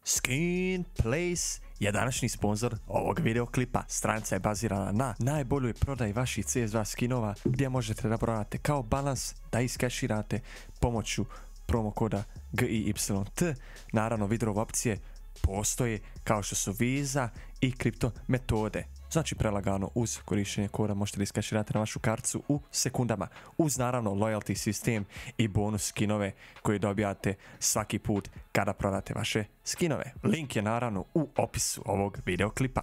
Skin Place je današnji sponzor ovog videoklipa. Stranica je bazirana na najboljoj prodaji vaših CS2 skinova gdje možete da prodate kao balans, da iskeširate pomoću promo koda GIYT. Naravno, withdrawal opcije postoje kao što su Visa i kripto metode. Znači prelagano uz korištenje koda možete da iskeširate na vašu karticu u sekundama. Uz naravno loyalty sistem i bonus skinove koje dobijate svaki put kada prodate vaše skinove. Link je naravno u opisu ovog videoklipa.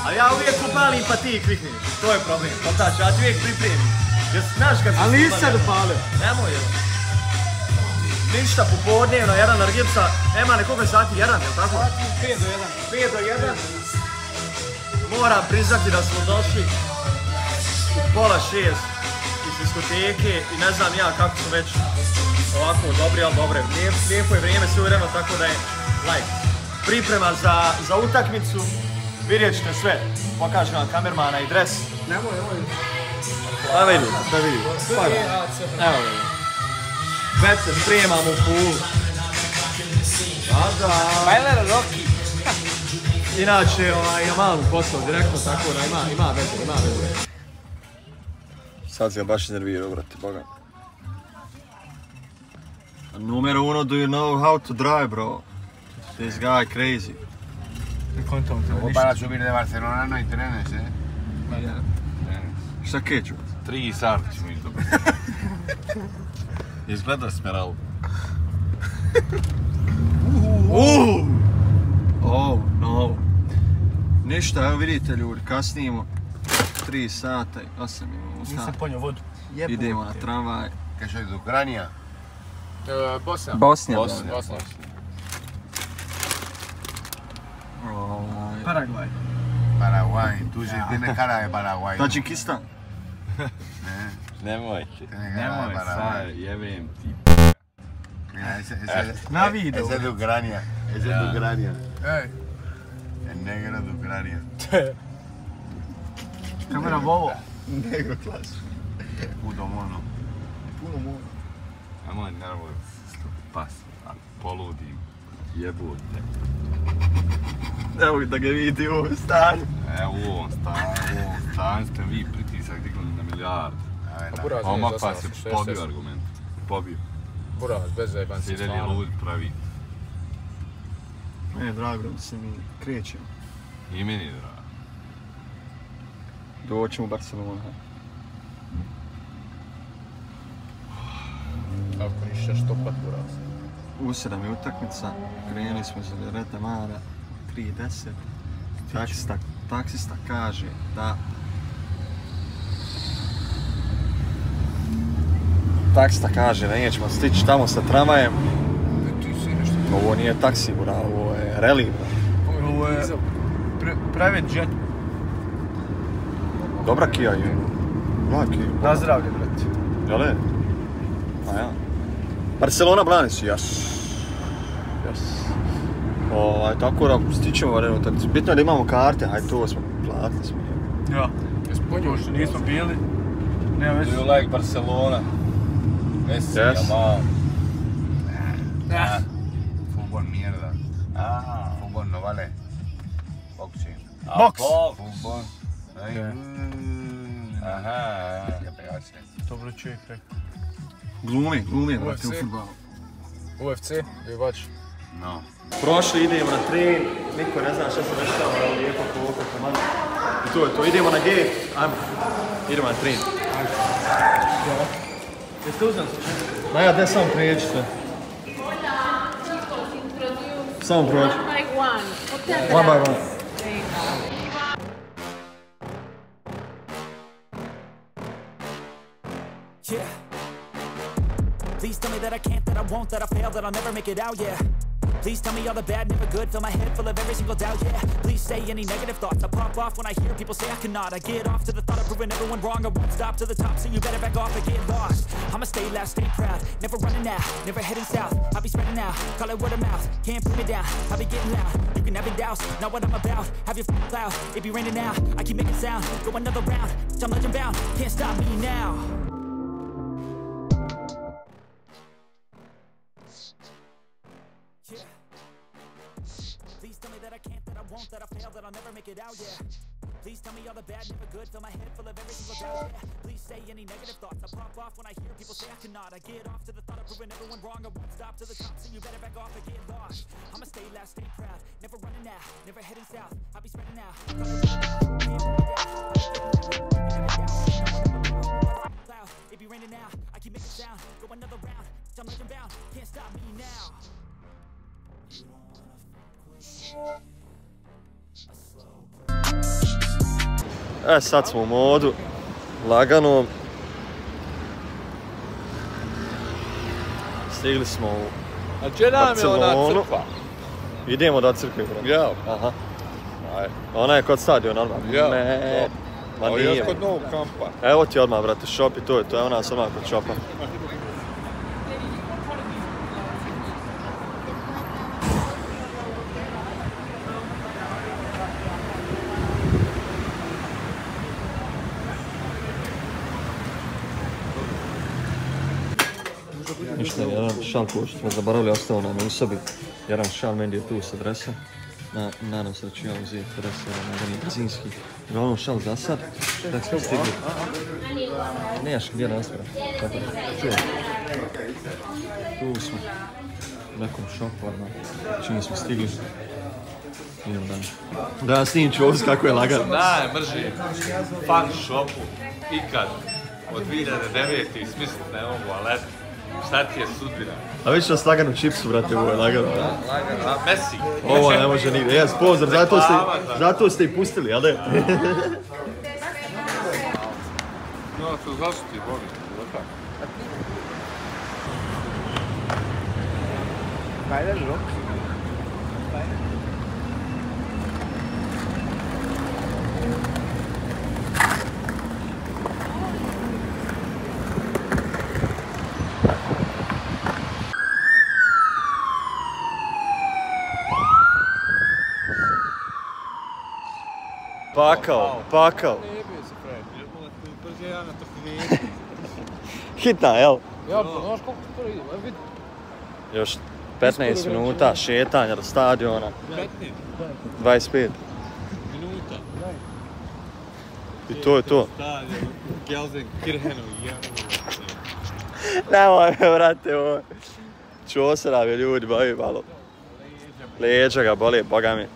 A ja uvijek upalim pa ti klikniš, to je problem. Potač, ja ti uvijek pripremim. Jer znaš kad se ali nisi sad upalio. Nemoj jedan. Ništa popodnevno, jedan nargilsa, nema nekoga sati, jedan, jel tako? 5 do 1. 5 do 1. Moram priznati da smo došli u pola 6 iz diskoteke i ne znam ja kako su već ovako dobri, ali dobre. Lijepo je vrijeme sve vremena, tako da je like. Priprema za utakmicu, vidjet ćete sve. Pokažem vam kamermana i dres. Nemoj. Da vidimo, da vidimo. Evo vidimo. Već se spremamo u pool. Bajler Rocky. Inače, ja malo posao direktno, tako da ima veze. Sad si ga baš iznervirao, brate, boga. Numero uno, do you know how to drive, bro? This guy crazy. Vos para subir de Barcelona no hay trenes, ¿eh? Šta keću? 3 sati ćemo izdobiti. Izgleda Smeral. Oh, no. Ništa, evo vidite ljudi, kasnimo 3 sata i 8 minuta. Nisam ponio vodu. Idemo na tramvaj. ¿Qué soy de Ucrania? Bosnia. Bosnija. Paraguay. Paraguay. Tú sí tienes cara de Paraguay. Tadžikistan. Nemoj sad, jebem ti. Na video. Ese es de Ucrania. Ese es de Ucrania. Ej. El negro de Ucrania. Kamera Vovo. Negro klas. Puto mono. Puno mora. Nemoj nervoj pas. Poludim. Jebote. Evo da ga vidi u ovom stanju. Evo u ovom stanju ste vi pritisak dignuli na milijardu. Omak pa se pobio argument. Pobio. Buraz, bez zajebanci. Sjedeli lud pravi. Meni je drago da se mi krećemo. I meni je drago. Doćemo u Barcelonu. Kako ništa štopat, buraz. U 7 je utakmica, krenuli smo za Reta Mara, 3:10. Taksista kaže da... Taksista kaže da nećemo stići tamo sa tramvajem. Ovo nije taksi, bura, ovo je rally. Ovo je private jet. Dobra Kia je. Laki. Na zdravlje, brate. Jel' a ja. Barcelona Blanici, jas. Tako da stićemo varenu utakmicu. Bitno je da imamo karte, hajde to smo platili smo. Ja. Pošto nismo bili. Nema već. Do you like Barcelona? Messi, Yamal. Fútbol mierda. Fútbol no vale. Boxing. Box. Fútbol. Aha. Ya pegarse. Dobro čovjek rekao. Glumi, brate, u futbalu. UFC, ljubač. No. Prošli, idemo na tren, niko ne zna šta se dešava, ali lijepo koliko komanda. I to je to, idemo na gate, ajmo, idemo na tren. Jeste uzem se čekati? Ma ja, gdje samo prijeći sve? Samo prođi. One by one. Yeah. Please tell me that I can't, that I won't, that I fail, that I'll never make it out, yeah. Please tell me all the bad, never good, fill my head full of every single doubt, yeah. Please say any negative thoughts, I pop off when I hear people say I cannot. I get off to the thought of proving everyone wrong, I won't stop to the top, so you better back off and get lost. I'ma stay loud, stay proud, never running out, never heading south. I'll be spreading out, call it word of mouth, can't put me down, I'll be getting loud. You can have it douse, not what I'm about, have your cloud, it be raining now. I keep making sound, go another round, I'm legend bound, can't stop me now. that I'll never make it out, yeah. Please tell me all the bad, never good. Fill my head full of every single doubt, yeah. Please say any negative thoughts. I pop off when I hear people say I cannot. I get off to the thought of proving everyone wrong. I won't stop to the top, so you better back off and get lost. I'ma stay loud, stay proud, never running out, never heading south. I'll be spreading out. It be raining now, I keep making sound. Go another round, I'm legend bound. Can't stop me now. You don't wanna fuck with a slow burn. Sad smo u modu, lagano. Stigli smo u A gdje nam je ona crkva? Idemo do crkve, bro. Ja. Aha. Ona je kod stadiona, odmah. Ja. Ne. Ma A nije. još kod novog kampa. Evo ti odmah, brate, šopi, to je ona odmah kod šopa. Ništa, jedan šal koji smo zaboravili ostao nam u sobi. Jedan šal meni je tu s adresom. Nadam se da ću ja uzeti adres, jedan je benzinski. Uglavnom šal za sad. Tako smo stigli. Nemaš gdje naspira. Tako da, čujem. Tu smo. U nekom šopu, odmah. Čini smo stigli. Idemo dalje. Da, snimim ću ovdje kako je lagano. Najmrži fan shopu ikad od 2009. smisliti ne mogu, ali šta ti je sudbina? A već nas lagano čipsu, brate, ovo je lagano. Lagano, a Messi. Ovo ne može nigdje. Jes, pozdrav, zato ste i pustili, jel ne? No, to zašto ti voli? Kaj je bilo? Pakao. Hitna, jel? Ja, znaš koliko to ide, vidi. Još 15 minuta šetanja do stadiona. 25. Minuta. I to je to. Stadion, Gelsenkirchenu, Nemoj me, brate, ovo. Čosera me ljudi bavi malo. Leđa ga boli, boga mi.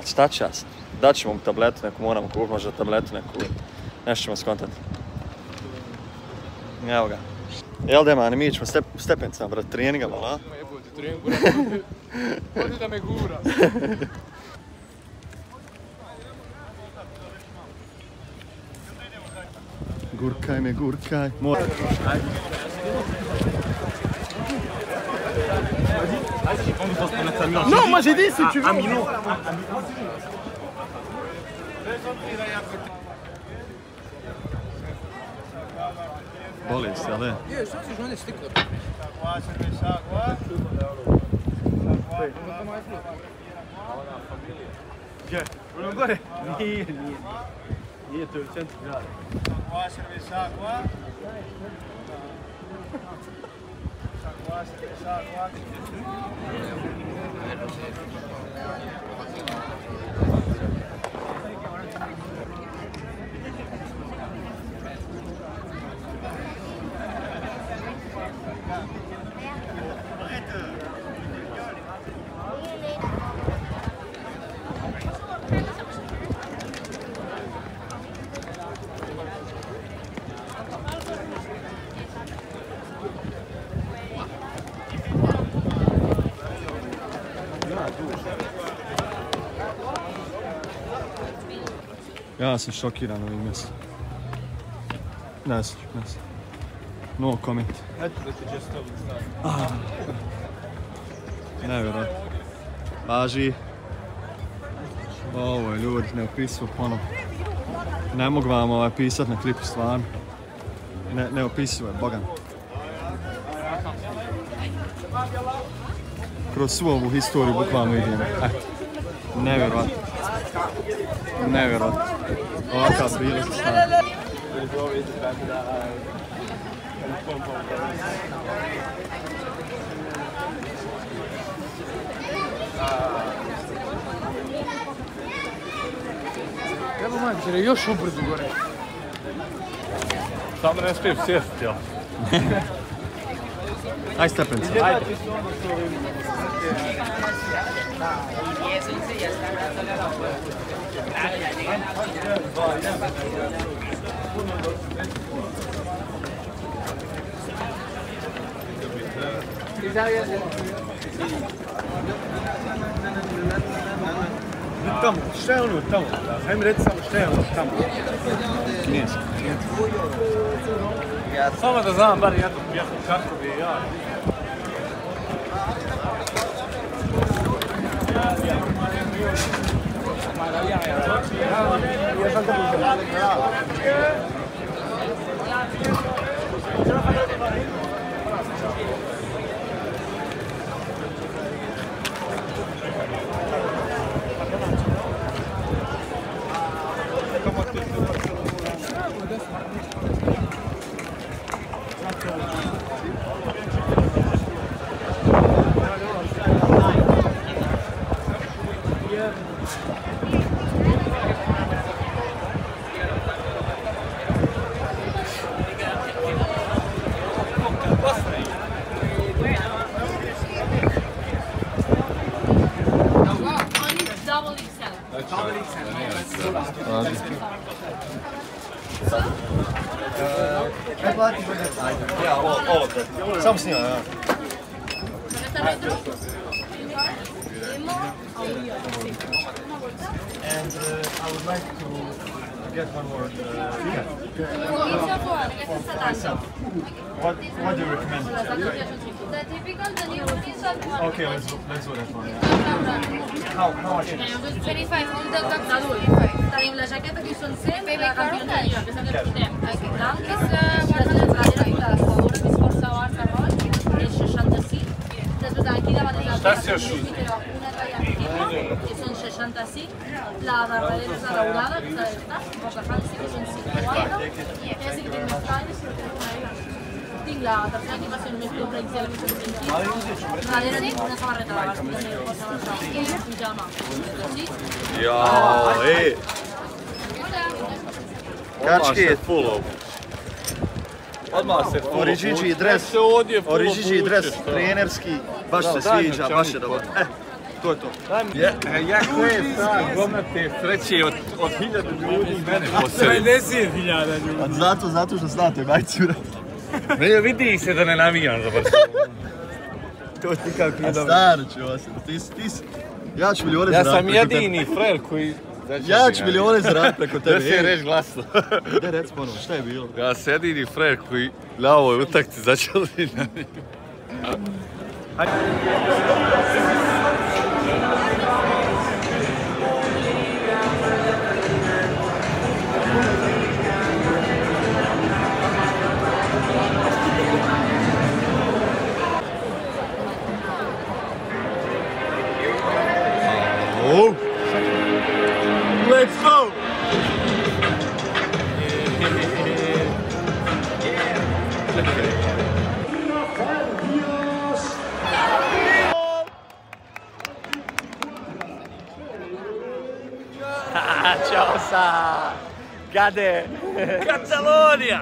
Šta će ja sad? Daćemo mu tabletu neku, moramo kupiti možda tabletu neku. Nešto ćemo skontati. Evo ga. Jel da mani, mi ćemo stepenicama, brate, treninga malo, a? Jebote, trening gura. Hodi da me gura. Gurkaj me, gurkaj. Non, moi j'ai dit si tu veux. Boli se, ali? Je, šta si žone stikle? Gdje? Ono gore? Nije, to je u centru grada. Ja sam šokiran ovim mjestom. Ne znam. No comment. Nevjerojatno. Važi. Ovo je ljudi, neopisivo ponovno. Ne mogu vam pisat na klipu stvarno. Neopisivo je, bogan. Kroz svu ovu historiju bukvalno idemo. Nevjerojatno. Nevjerojatno. Ovakav prilaz se stavlja. komad jer je još ubrdu gore. Samo ne smijem sjesti, jel? Aj stepence. Ajde. Tamo, šta je ono tamo? Hajde mi reći samo šta je ono tamo. Kineski. Samo da znam bar jednu pjesmu, kako bi ja. Ja, ovo te. Samo snimam, ja. And I would like to get one more. What do you recommend? The typical, the new one is one. Okay, let's do that one. Yeah. How much is it? 25, all the cups are 25. Tenim la jaqueta que són 100, la campiona que és el que portem. El blanc és 125, la sabora que és força barça roig, és 65. Després aquí davant és la una talla antiga, que són 65. La darrere és la daurada, que és la boca fancy, que són 50. I aquí sí que tinc més talles, però tinc una ella. Tinc la tercera que va ser més propera XL, que són 115. Darrere tinc una samarreta de baix, que és força barça, i un pijama. Jao, ej! Kački, Odmah se full Originji dres, Originji dres, trenerski, baš se sviđa, baš je dobar. To je to. Jako je sad, gomnate sreće od 1000 ljudi mene posebno. 50.000 ljudi. Zato što znate, majcura. Ne vidi se da ne navijam za Barcelonu. To ti kako je dobro. Staro ću vas, ti si, ja ću milijone Ja zaraditi sam preko tebe. jedini frer koji... Ja ću milijone zaraditi preko tebe. Da se reći glasno. Daj reci ponovo, šta je bilo? Ja sam jedini frer koji na ovoj utakci začeli navijam. Let's go! Ćao sa Gade Katalonija.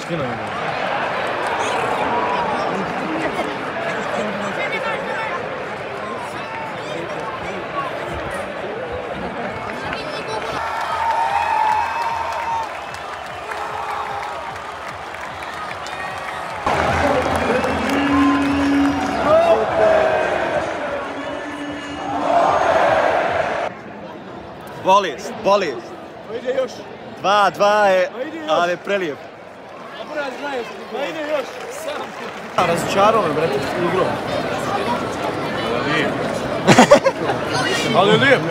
skinuo. Bolest. Ide još. 2-2 je, ali je prelijep. Ma ide još. Razočarao me, brate, igrom. Ali lijep.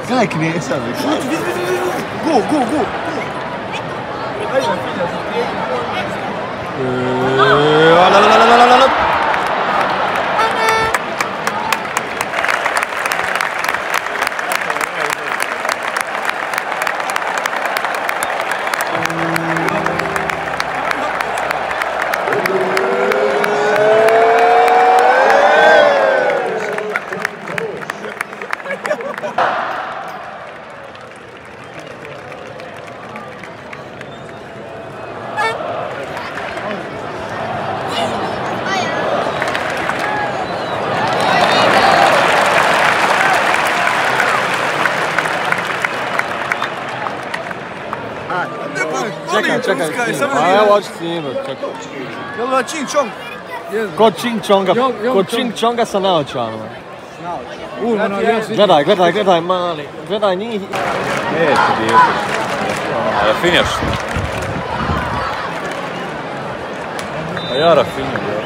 Gledaj Kneza, Go! Čekaj, a evo hoću snimat, čekaj. Jel da Ching Chong? Ko Ching Chonga sa naočalama. Gledaj, mali, gledaj njih. Neće dijete. Rafinjaš. A ja Rafinja, ja.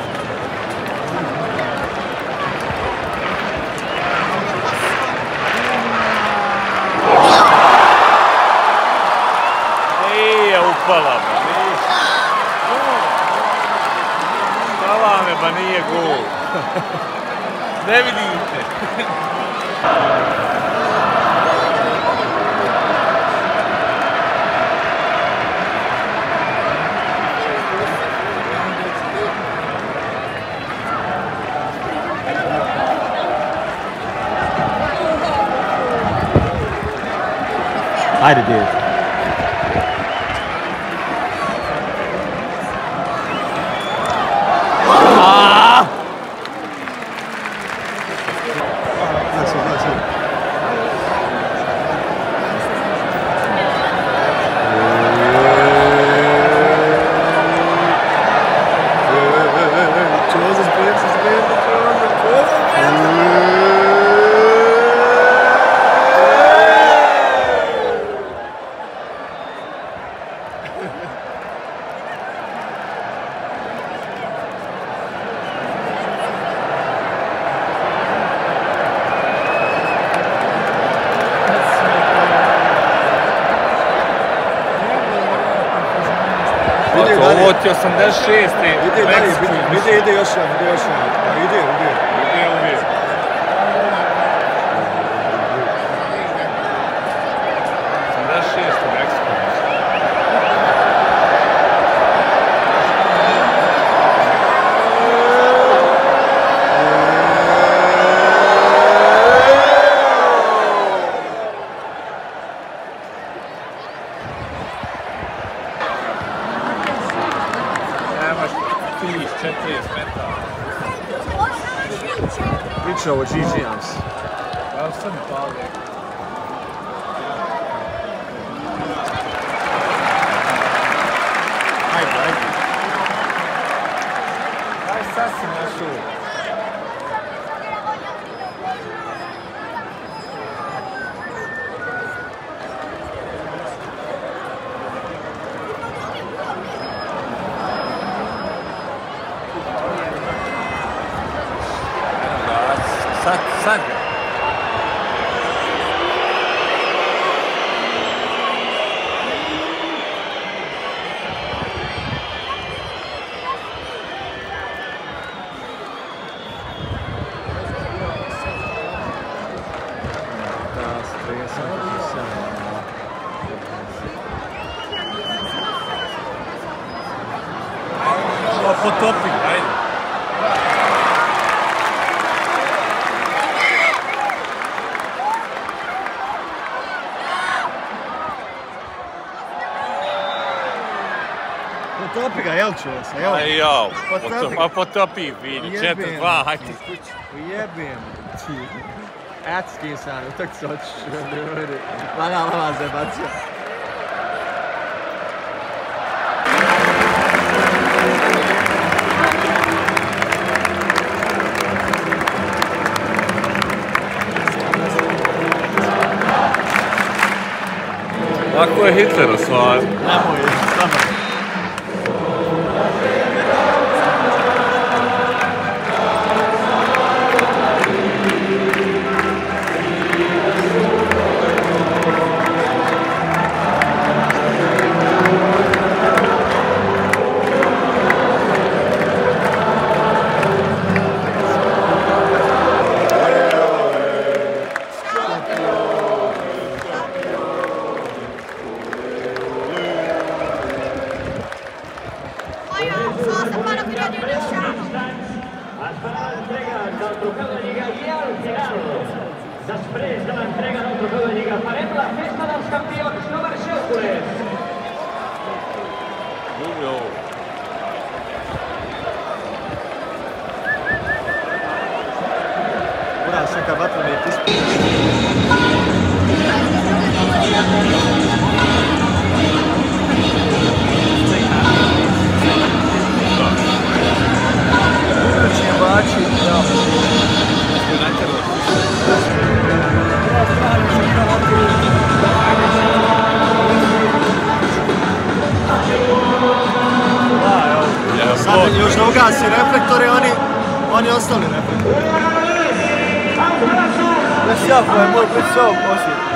Upala me, Upala me, ba nije gol. Ne vidite. Ajde, djede. Ovo ti 86. Ide još jedan. Ide uvijek. Priča o Gigi-Jams. Ja sam pali. Ajde. Aj sad si našao. Sad. Potopi, ajde. Potopi ga, jel čuo se, jel? Aj jao, Potopi. pa potopi vidi, 4-2, hajde kući. Ujebim ti. Eto s kim sam, u tak se hoćeš. Lagala vas je bacio. Ako je Hitler osvajao. Nemoj, samo. Després de l'entrega del trofeu de Lliga farem la festa dels campions, no marxeu, culers! Moram se kad vatromet ispiti. Uključujem bači, da. Sad još da ugasi reflektori, oni ostali reflektori. Da si jako je moj pred sobom osvijeti.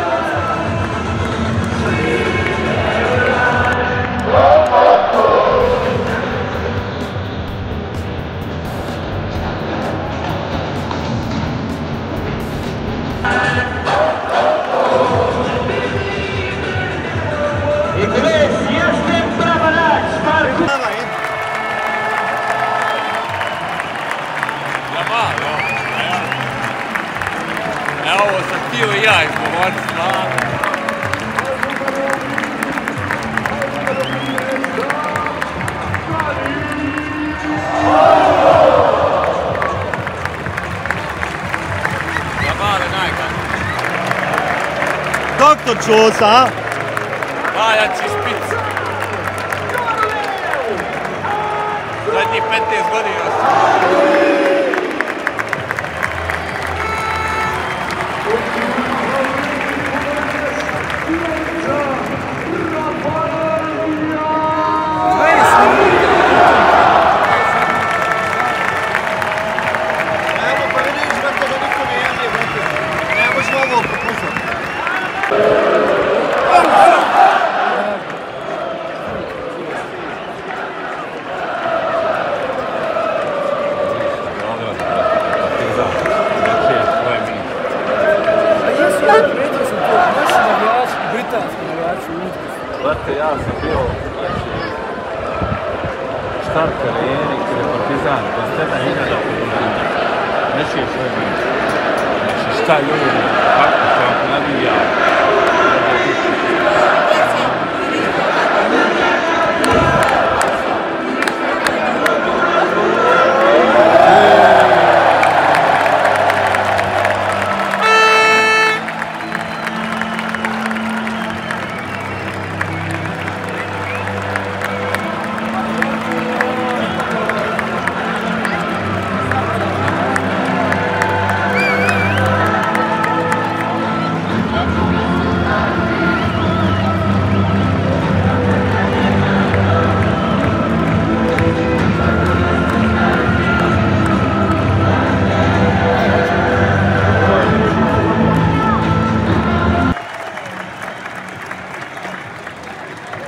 Evo sam htio i ja izgovoriti stvarno. Za male najgane. Doktor Čosa! Najjači špic. Zadnjih 15 godina su. Brate, ja sam bio štart karijeri kada je Partizan, konstantna igrada Partizana. Neći je svoje meče. Znači šta ljudi, kako sam navija.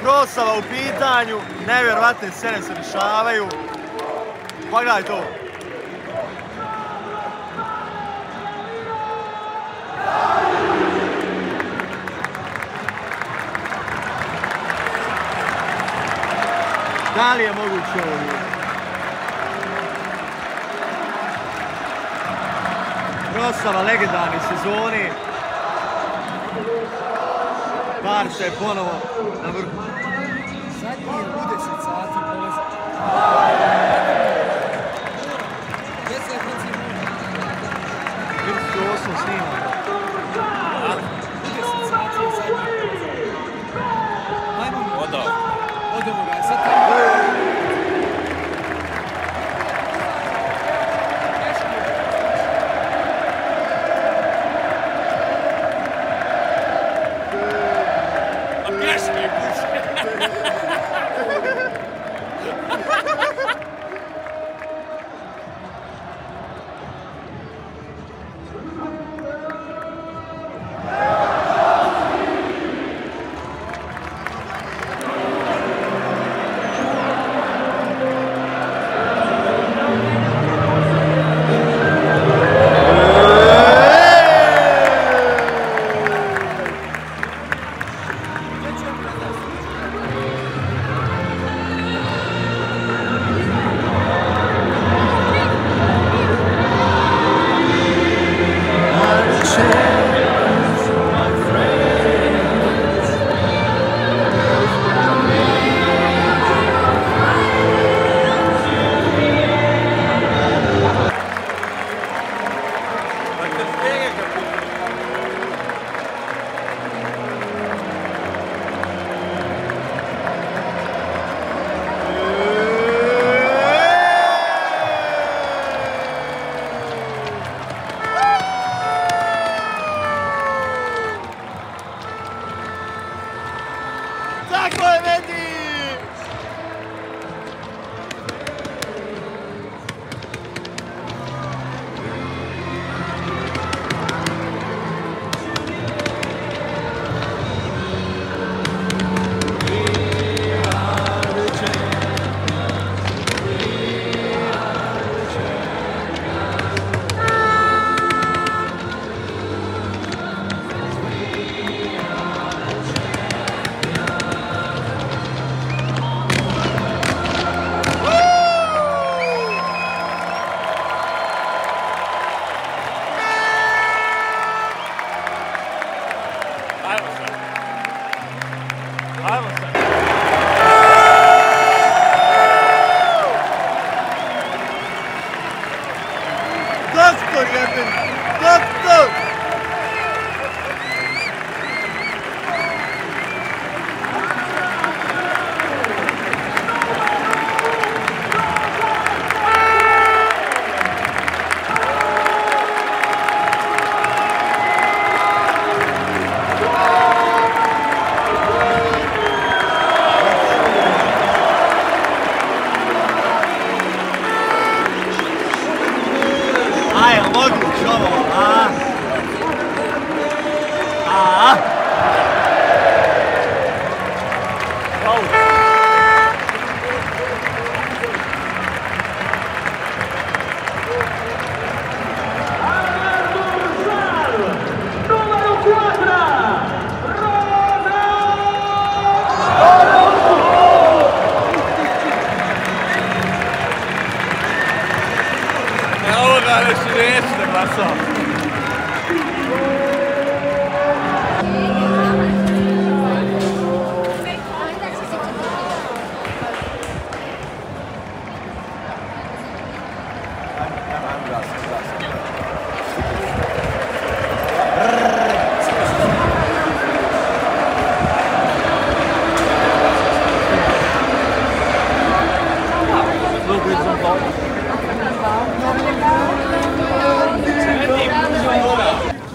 Proslava u pitanju, nevjerovatne scene se dešavaju. Pogledaj to. Da li je moguće ovo? Proslava legendarne sezoni. Barca je ponovo na vrhu. Zadnji je u 10 sati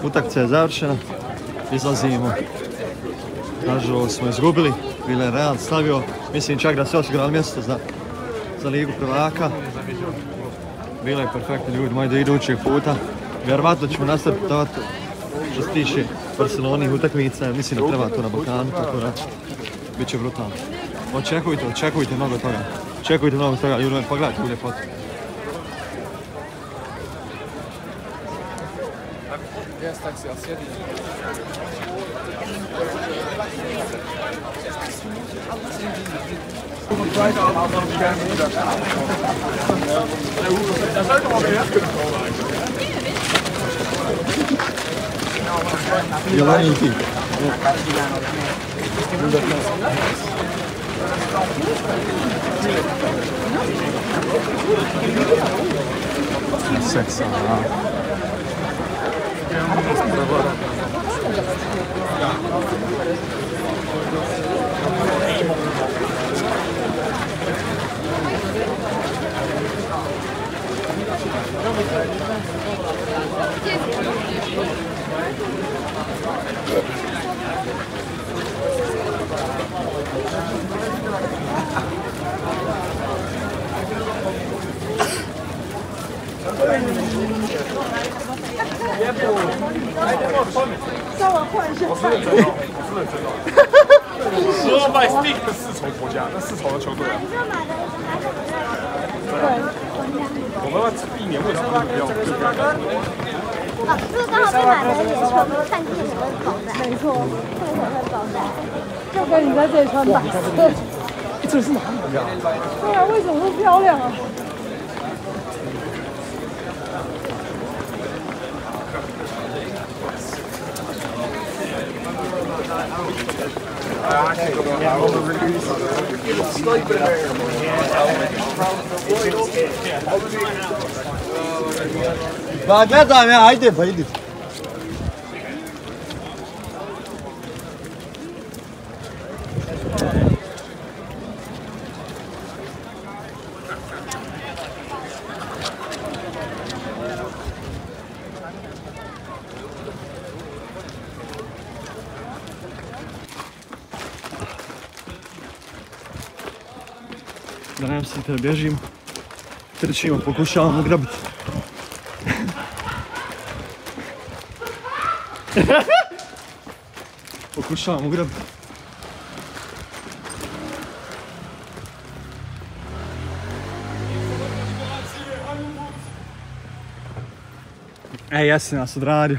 Utakmica je završena, izlazimo. Nažalost smo izgubili, Villarreal stavio, mislim čak da se osigurali mjesto za Ligu prvaka. Bilo je perfektno, ljudi moji, do idućeg puta. Vjerovatno ćemo nastaviti što se tiče Barcelonih utakmica, mislim da treba to na Balkanu, tako da bit će brutalno. Očekujte mnogo toga. Očekujte mnogo toga, ljudi moji, pogledajte u ljepotu. Seksa,稍微换一下。说买 stick 的4筹国家，那4筹的球队啊。对。我们要避免为什么不要？啊，这刚好被买了点球，看见我的口袋。没错，会很口袋。就跟你在这里穿白色。这是哪里啊？对啊，为什么那么漂亮啊？Pa gledam ja, ajde pa idi. Da ne mislite da bježimo, trčimo, pokušavamo grabiti. Pokušavamo grabiti. Ej, jesi nas odradio.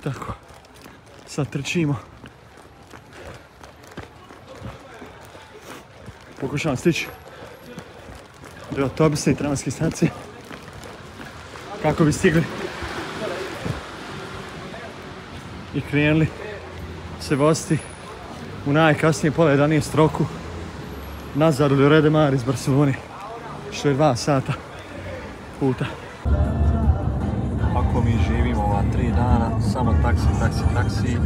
Tako, sad trčimo. Pokušavam stići do autobusne i tramvajske stacije kako bi stigli i krenuli se voziti u najkasnije pola 11 roku nazad u Lloret de Mar iz Barcelone, što je 2 sata puta. Ako mi živimo ova 3 dana, samo taksi,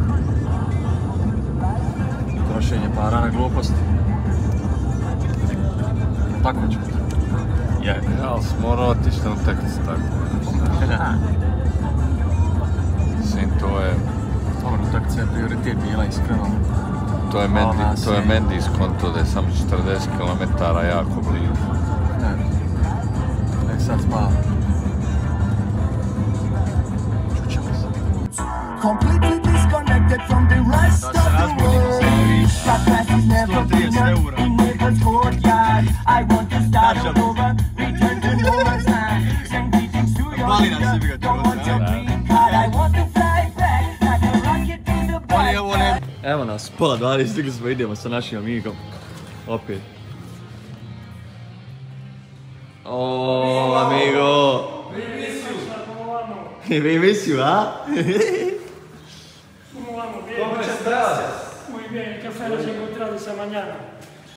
trošenje para na gluposti. Tako ću. Je, ali smo morali otići na utakmicu tako. Mislim, to je... Dobro, utakmica je prioritet bila, iskreno. To je Mendy skonto da je samo 40 km jako blizu. Ne, sad malo. Completely disconnected from the rest of the world. That grass is never greener in neighbor's courtyard. I want to start over, return to Noah's land. Send greetings to your leader, don't want your green card. I want to fly back like a rocket to the bright. Evo nas, pola 12, stigli smo, idemo sa našim amigom. Opet. O, amigo! Vi miss you, a? Muy bien, el café nos encontramos esa mañana.